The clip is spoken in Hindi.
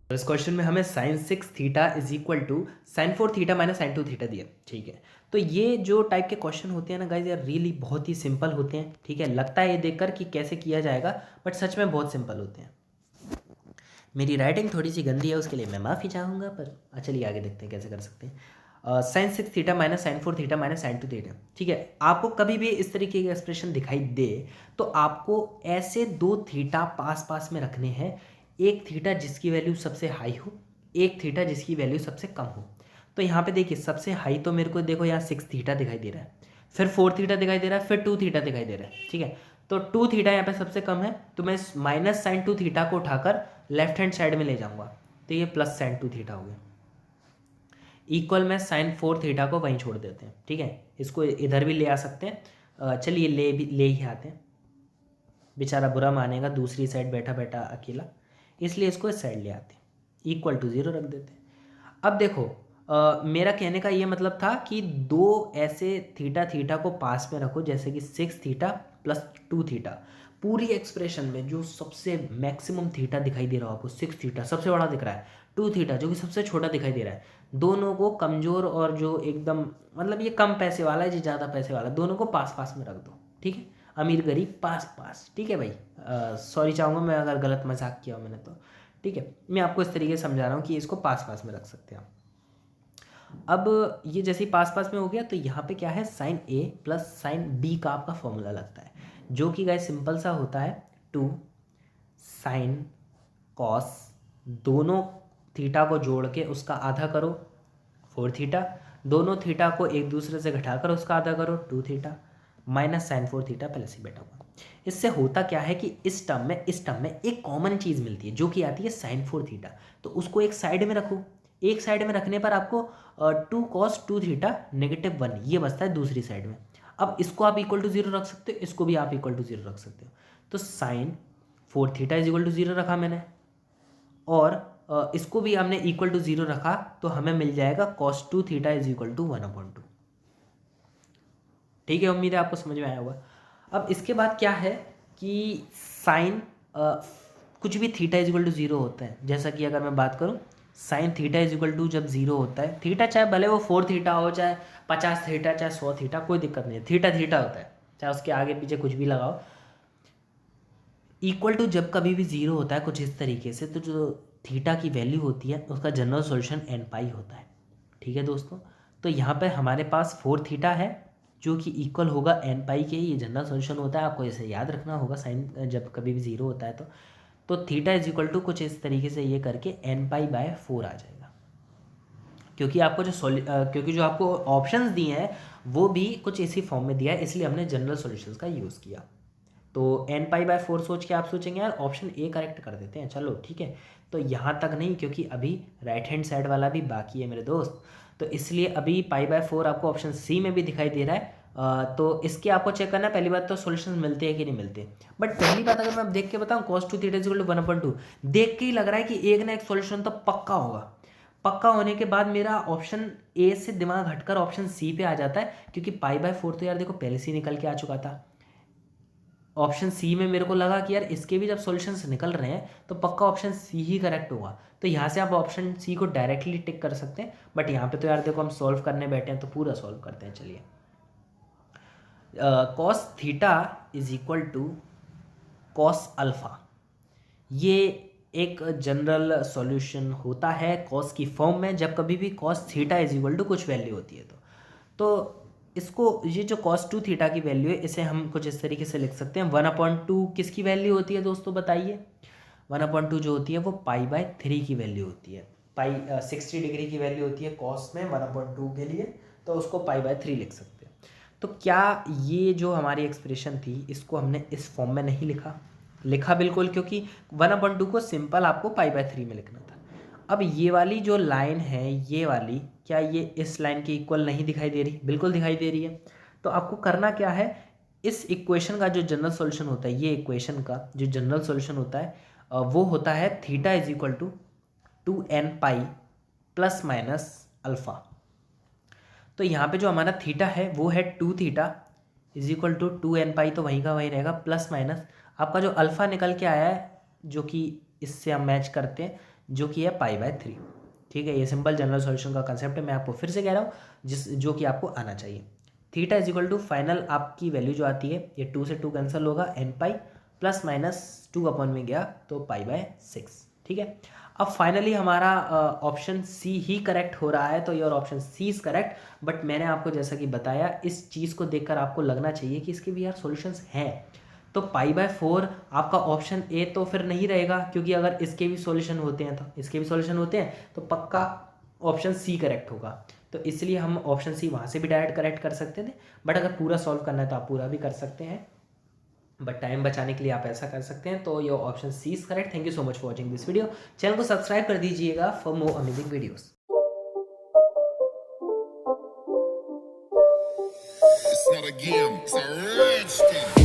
तो इस क्वेश्चन में हमें sine 6 theta is equal to sine 4 theta minus sine 2 theta दिया। ठीक है, तो ये जो टाइप के क्वेश्चन होते हैं ना गाइज, यार रियली बहुत ही सिंपल होते हैं। ठीक है, लगता है ये देखकर कि कैसे किया जाएगा, बट सच में बहुत सिंपल होते हैं। मेरी राइटिंग थोड़ी सी गंदी है, उसके लिए मैं माफ़ी चाहूँगा, पर चलिए आगे देखते हैं कैसे कर सकते हैं। Sine 6 theta minus sine 4 theta minus sine 2 theta. ठीक है, आपको कभी भी इस तरीके का एक्सप्रेशन दिखाई दे तो आपको ऐसे दो थीटा पास पास में रखने हैं, एक थीटा जिसकी वैल्यू सबसे हाई हो, एक थीटा जिसकी वैल्यू सबसे कम हो। तो यहाँ पे देखिए सबसे हाई तो मेरे को देखो यहाँ 6 थीटा दिखाई दे रहा है, फिर 4 थीटा दिखाई दे रहा है, फिर 2 थीटा दिखाई दे रहा है। ठीक है, तो 2 थीटा यहाँ पे सबसे कम है, तो मैं माइनस साइन 2 थीटा को उठाकर लेफ्ट हैंड साइड में ले जाऊंगा, तो ये प्लस साइन 2 थीटा हो गया। इक्वल में साइन 4 थीटा को वहीं छोड़ देते हैं। ठीक है, इसको इधर भी ले आ सकते हैं, चलिए ले ही आते हैं, बेचारा बुरा मानेगा दूसरी साइड बैठा बैठा अकेला, इसलिए इसको इस साइड ले आते हैं, इक्वल टू 0 रख देते हैं। अब देखो मेरा कहने का ये मतलब था कि दो ऐसे थीटा थीटा को पास में रखो, जैसे कि 6 थीटा प्लस 2 थीटा। पूरी एक्सप्रेशन में जो सबसे मैक्सिमम थीटा दिखाई दे रहा हो आपको 6 थीटा सबसे बड़ा दिख रहा है, 2 थीटा जो कि सबसे छोटा दिखाई दे रहा है, दोनों को कमज़ोर और जो एकदम मतलब ये कम पैसे वाला है, जो ज़्यादा पैसे वाला, दोनों को पास पास में रख दो। ठीक है, अमीर गरीब पास पास। ठीक है भाई, सॉरी चाहूँगा मैं अगर गलत मजाक किया मैंने तो। ठीक है, मैं आपको इस तरीके से समझा रहा हूँ कि इसको पास पास में रख सकते हैं आप। अब ये जैसे ही पास पास में हो गया तो यहाँ पे क्या है, साइन ए प्लस साइन बी का आपका फॉर्मूला लगता है, जो कि गाइस सिंपल सा होता है 2 साइन कॉस, दोनों थीटा को जोड़ के उसका आधा करो 4 थीटा, दोनों थीटा को एक दूसरे से घटाकर उसका आधा करो 2 थीटा, माइनस साइन 4 थीटा पहले से बैठा हुआ। इससे होता क्या है कि इस टर्म में एक कॉमन चीज़ मिलती है जो कि आती है साइन 4 थीटा, तो उसको एक साइड में रखो। एक साइड में रखने पर आपको 2 कॉस 2 थीटा नेगेटिव 1 ये बचता है दूसरी साइड में। अब इसको आप इक्वल टू 0 रख सकते हो, इसको भी आप इक्वल टू 0 रख सकते हो। तो sine 4 theta is equal to 0 रखा मैंने, और इसको भी हमने इक्वल टू 0 रखा, तो हमें मिल जाएगा cos 2 theta is equal to 1/2। ठीक है, उम्मीद है आपको समझ में आया होगा। अब इसके बाद क्या है कि साइन कुछ भी थीटा इज इक्वल टू 0 होता है, जैसा कि अगर मैं बात करूं sine theta is equal to जब 0 होता है, थीटा चाहे भले वो 4 थीटा हो, चाहे 50 थीटा, चाहे 100 थीटा, कोई दिक्कत नहीं है, थीटा थीटा होता है, चाहे उसके आगे पीछे कुछ भी लगाओ। इक्वल टू जब कभी भी 0 होता है कुछ इस तरीके से, तो जो थीटा की वैल्यू होती है उसका जनरल सॉल्यूशन एन पाई होता है। ठीक है दोस्तों, तो यहाँ पे हमारे पास 4 थीटा है जो कि इक्वल होगा एन पाई के, ये जनरल सॉल्यूशन होता है, आपको इसे याद रखना होगा साइन जब कभी भी 0 होता है तो थीटा इज इक्वल टू कुछ इस तरीके से ये करके एन पाई बाय 4 आ जाएगा, क्योंकि आपको क्योंकि जो आपको ऑप्शंस दिए हैं वो भी कुछ इसी फॉर्म में दिया है, इसलिए हमने जनरल सॉल्यूशंस का यूज़ किया। तो एन पाई बाय 4 सोच के आप सोचेंगे यार ऑप्शन ए करेक्ट कर देते हैं, चलो ठीक है। तो यहाँ तक नहीं, क्योंकि अभी राइट हैंड साइड वाला भी बाकी है मेरे दोस्त, तो इसलिए अभी पाई बाय 4 आपको ऑप्शन सी में भी दिखाई दे रहा है। तो इसके आपको चेक करना है, पहली बात तो सॉल्यूशन मिलते हैं कि नहीं मिलते। बट पहली बात अगर मैं देख के बताऊँ cos 2 थीटा इक्वल टू 1/2, देख के ही लग रहा है कि एक ना एक सॉल्यूशन तो पक्का होगा। पक्का होने के बाद मेरा ऑप्शन ए से दिमाग हटकर ऑप्शन सी पे आ जाता है, क्योंकि पाई बाय 4 तो यार देखो पहले से ही निकल के आ चुका था। ऑप्शन सी में मेरे को लगा कि यार इसके भी जब सॉल्यूशंस निकल रहे हैं तो पक्का ऑप्शन सी ही करेक्ट होगा, तो यहाँ से आप ऑप्शन सी को डायरेक्टली टिक कर सकते हैं। बट यहाँ पे तो यार देखो हम सॉल्व करने बैठे हैं तो पूरा सॉल्व करते हैं, चलिए। Cos theta is equal to cos alpha, ये एक जनरल सॉल्यूशन होता है कॉस की फॉर्म में, जब कभी भी cos theta is equal to कुछ वैल्यू होती है तो इसको ये जो कॉस 2 थीटा की वैल्यू है इसे हम कुछ इस तरीके से लिख सकते हैं 1/2 किसकी वैल्यू होती है दोस्तों बताइए। 1/2 जो होती है वो पाई बाय 3 की वैल्यू होती है, पाई 60 डिग्री की वैल्यू होती है कॉस में 1/2 के लिए, तो उसको पाई बाय 3 लिख सकते हैं। तो क्या ये जो हमारी एक्सप्रेशन थी इसको हमने इस फॉर्म में नहीं लिखा बिल्कुल, क्योंकि 1/2 को सिंपल आपको पाई बाय 3 में लिखना था। अब ये वाली जो लाइन है ये वाली, क्या ये इस लाइन के इक्वल नहीं दिखाई दे रही? बिल्कुल दिखाई दे रही है। तो आपको करना क्या है, इस इक्वेशन का जो जनरल सॉल्यूशन होता है, ये इक्वेशन का जो जनरल सॉल्यूशन होता है वो होता है theta is equal to 2n pi plus minus alpha. तो यहाँ पे जो हमारा थीटा है वो है 2 theta is equal to 2n pi, तो वहीं का वहीं रहेगा, प्लस माइनस आपका जो अल्फ़ा निकल के आया है जो कि इससे हम मैच करते हैं, जो कि है π/3। ठीक है, ये सिंपल जनरल सॉल्यूशन का कंसेप्ट है, मैं आपको फिर से कह रहा हूँ जो कि आपको आना चाहिए। Theta is equal to final आपकी वैल्यू जो आती है, ये 2 से 2 कैंसिल होगा, n पाई प्लस माइनस 2 अपॉन में गया तो π/6। ठीक है, अब फाइनली हमारा ऑप्शन सी ही करेक्ट हो रहा है, तो your option C is correct. But मैंने आपको जैसा कि बताया, इस चीज़ को देखकर आपको लगना चाहिए कि इसके भी यार सॉल्यूशंस हैं। तो π/4 आपका ऑप्शन ए तो फिर नहीं रहेगा, क्योंकि अगर इसके भी सॉल्यूशन होते हैं, तो इसके भी सॉल्यूशन होते हैं, तो पक्का ऑप्शन सी करेक्ट होगा। तो इसलिए हम ऑप्शन सी वहाँ से भी डायरेक्ट करेक्ट कर सकते थे, बट अगर पूरा सॉल्व करना है तो आप पूरा भी कर सकते हैं, बट टाइम बचाने के लिए आप ऐसा कर सकते हैं। तो your option C is correct. Thank you so much for watching this video. Channel को सब्सक्राइब कर दीजिएगा for more amazing videos. It's not a game, it's a rich thing.